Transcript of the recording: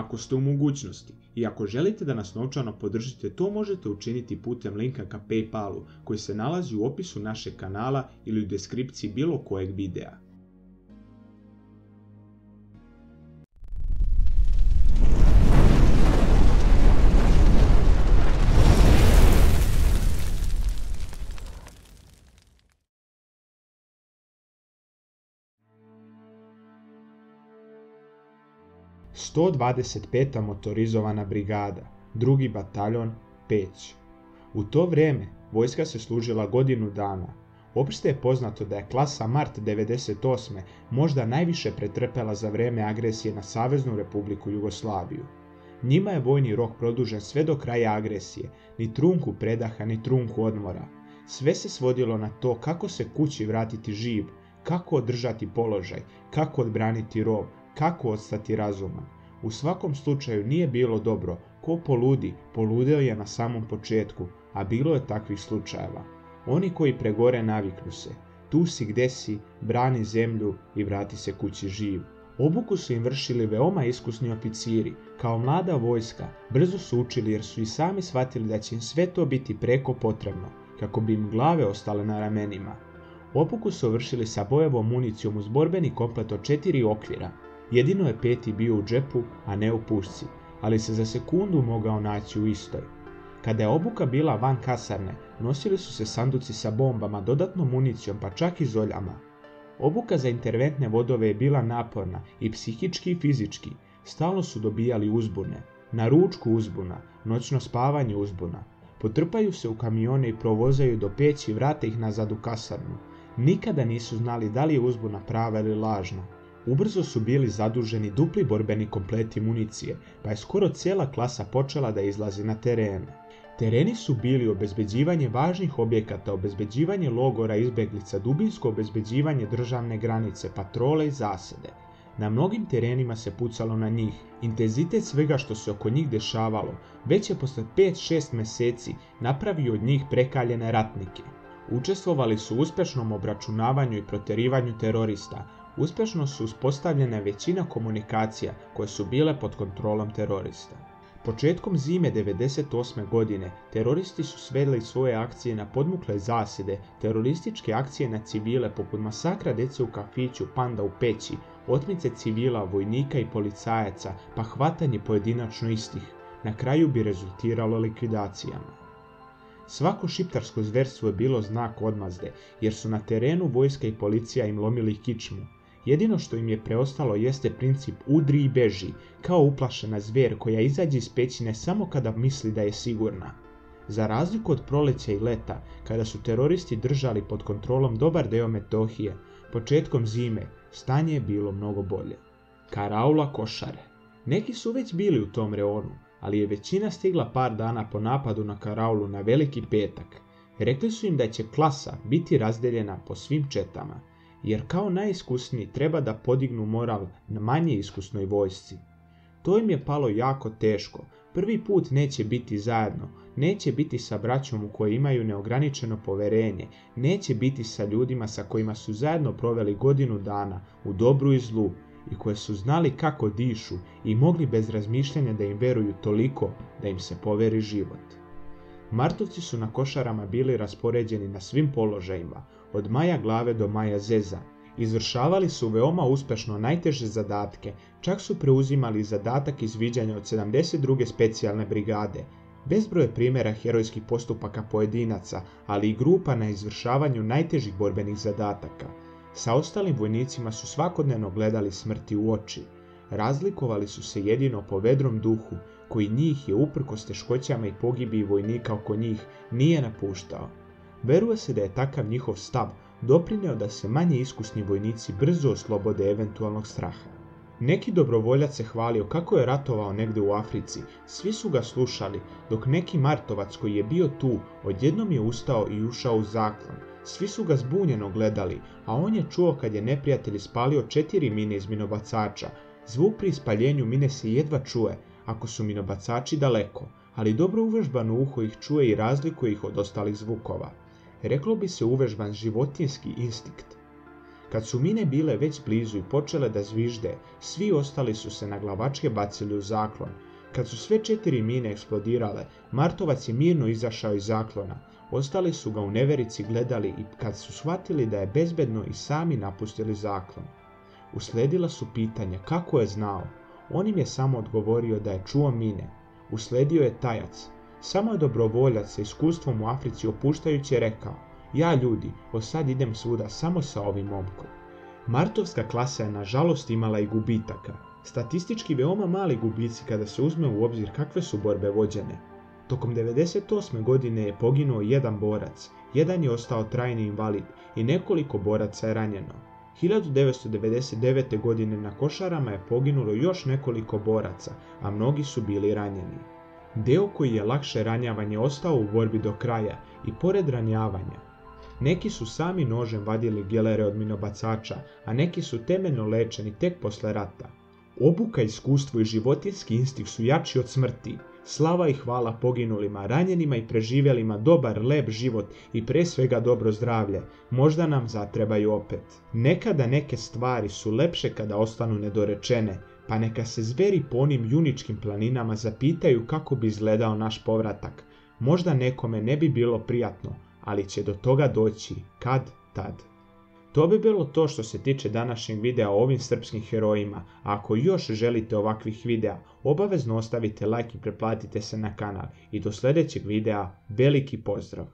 ako ste u mogućnosti i ako želite da nas novčano podržite, to možete učiniti putem linka ka PayPalu koji se nalazi u opisu našeg kanala ili u deskripciji bilo kojeg videa. Sto 25. motorizovana brigada, 2. bataljon, Peć. U to vrijeme vojska se služila godinu dana. Opšte je poznato da je klasa Mart 98. možda najviše pretrpela za vrijeme agresije na Saveznu Republiku Jugoslaviju. Njima je vojni rok produžen sve do kraja agresije, ni trunku predaha, ni trunku odmora. Sve se svodilo na to kako se kući vratiti živ, kako održati položaj, kako odbraniti rov, kako ostati razuman. U svakom slučaju nije bilo dobro, ko poludi, poludeo je na samom početku, a bilo je takvih slučajeva. Oni koji pregore naviknu se, tu si gde si, brani zemlju i vrati se kući živ. Obuku su im vršili veoma iskusni oficiri, kao mlada vojska, brzo su učili jer su i sami shvatili da će im sve to biti preko potrebno, kako bi im glave ostale na ramenima. Obuku su vršili sa bojevom municijom uz borbeni komplet od 4 okvira. Jedino je 5. bio u džepu, a ne u pušci, ali se za sekundu mogao naći u istoj. Kada je obuka bila van kasarne, nosili su se sanduci sa bombama, dodatnom municijom, pa čak i zoljama. Obuka za interventne vodove je bila naporna i psihički i fizički. Stalno su dobijali uzbune. Na ručku uzbuna, noćno spavanje uzbuna. Potrpaju se u kamione i provozaju do Peći i vrate ih nazad u kasarnu. Nikada nisu znali da li je uzbuna prava ili lažna. Ubrzo su bili zaduženi dupli borbeni kompleti municije, pa je skoro cijela klasa počela da izlazi na terene. Tereni su bili obezbeđivanje važnih objekata, obezbeđivanje logora izbeglica, dubinsko obezbeđivanje državne granice, patrole i zasede. Na mnogim terenima se pucalo na njih. Intenzitet svega što se oko njih dešavalo već je posle 5-6 meseci napravio od njih prekaljene ratnike. Učestvovali su u uspešnom obračunavanju i proterivanju terorista. Uspešno su uspostavljene većina komunikacija koje su bile pod kontrolom terorista. Početkom zime 1998. godine teroristi su svedli svoje akcije na podmukle zasede, terorističke akcije na civile poput masakra dece u kafiću Panda u Peći, otmice civila, vojnika i policajaca, pa hvatanje pojedinačno istih. Na kraju bi rezultiralo likvidacijama. Svako šiptarsko zverstvo je bilo znak odmazde, jer su na terenu vojska i policija im lomili kičmu. Jedino što im je preostalo jeste princip udri i beži, kao uplašena zver koja izađe iz pećine samo kada misli da je sigurna. Za razliku od proleća i leta, kada su teroristi držali pod kontrolom dobar deo Metohije, početkom zime stanje je bilo mnogo bolje. Karaula Košare. Neki su već bili u tom reonu, ali je većina stigla par dana po napadu na Karaulu na Veliki petak. Rekli su im da će klasa biti razdeljena po svim četama, jer kao najiskusniji treba da podignu moral na manje iskusnoj vojsci. To im je palo jako teško. Prvi put neće biti zajedno, neće biti sa braćom u koje imaju neograničeno poverenje, neće biti sa ljudima sa kojima su zajedno proveli godinu dana u dobru i zlu i koje su znali kako dišu i mogli bez razmišljanja da im veruju toliko da im se poveri život. Martovci su na Košarama bili raspoređeni na svim položajima, od Maja Glave do Maja Zeza. Izvršavali su veoma uspešno najteže zadatke, čak su preuzimali zadatak izviđanja od 72. specijalne brigade. Bezbroj je primjera herojskih postupaka pojedinaca, ali i grupa na izvršavanju najtežih borbenih zadataka. Sa ostalim vojnicima su svakodnevno gledali smrti u oči. Razlikovali su se jedino po vedrom duhu, koji njih je uprkos teškoćama i pogibiji vojnika oko njih nije napuštao. Veruje se da je takav njihov stav doprineo da se manje iskusni vojnici brzo oslobode eventualnog straha. Neki dobrovoljac se hvalio kako je ratovao negde u Africi, svi su ga slušali, dok neki Martovac koji je bio tu odjednom je ustao i ušao u zaklon. Svi su ga zbunjeno gledali, a on je čuo kad je neprijatelj ispalio 4 mine iz minobacača. Zvuk pri ispaljenju mine se jedva čuje, ako su minobacači daleko, ali dobro uvežbano uho ih čuje i razlikuje ih od ostalih zvukova. Reklo bi se uvežban životinjski instinkt. Kad su mine bile već blizu i počele da zvižde, svi ostali su se na glavačke bacili u zaklon. Kad su sve 4 mine eksplodirale, Martovac je mirno izašao iz zaklona. Ostali su ga u neverici gledali i kad su shvatili da je bezbedno i sami napustili zaklon. Usledila su pitanja kako je znao. On im je samo odgovorio da je čuo mine. Usledio je tajac. Samo je dobrovoljac sa iskustvom u Africi opuštajući rekao: ja ljudi, od sad idem svuda samo sa ovim momkom. Martovska klasa je nažalost imala i gubitaka. Statistički veoma mali gubici kada se uzme u obzir kakve su borbe vođene. Tokom 98. godine je poginuo jedan borac, jedan je ostao trajni invalid i nekoliko boraca je ranjeno. 1999. godine na Košarama je poginulo još nekoliko boraca, a mnogi su bili ranjeni. Deo koji je lakše ranjavan je ostao u borbi do kraja i pored ranjavanja. Neki su sami nožem vadili gelere od minobacača, a neki su temeljno lečeni tek posle rata. Obuka, iskustvo i životinjski instinkt su jači od smrti. Slava i hvala poginulima, ranjenima i preživjelima dobar, lep život i pre svega dobro zdravlje. Možda nam zatrebaju opet. Nekada neke stvari su lepše kada ostanu nedorečene, pa neka se zveri po onim juničkim planinama zapitaju kako bi izgledao naš povratak. Možda nekome ne bi bilo prijatno, ali će do toga doći kad tad. To bi bilo to što se tiče današnjeg videa o ovim srpskim herojima, a ako još želite ovakvih videa, obavezno ostavite like i pretplatite se na kanal i do sljedećeg videa veliki pozdrav!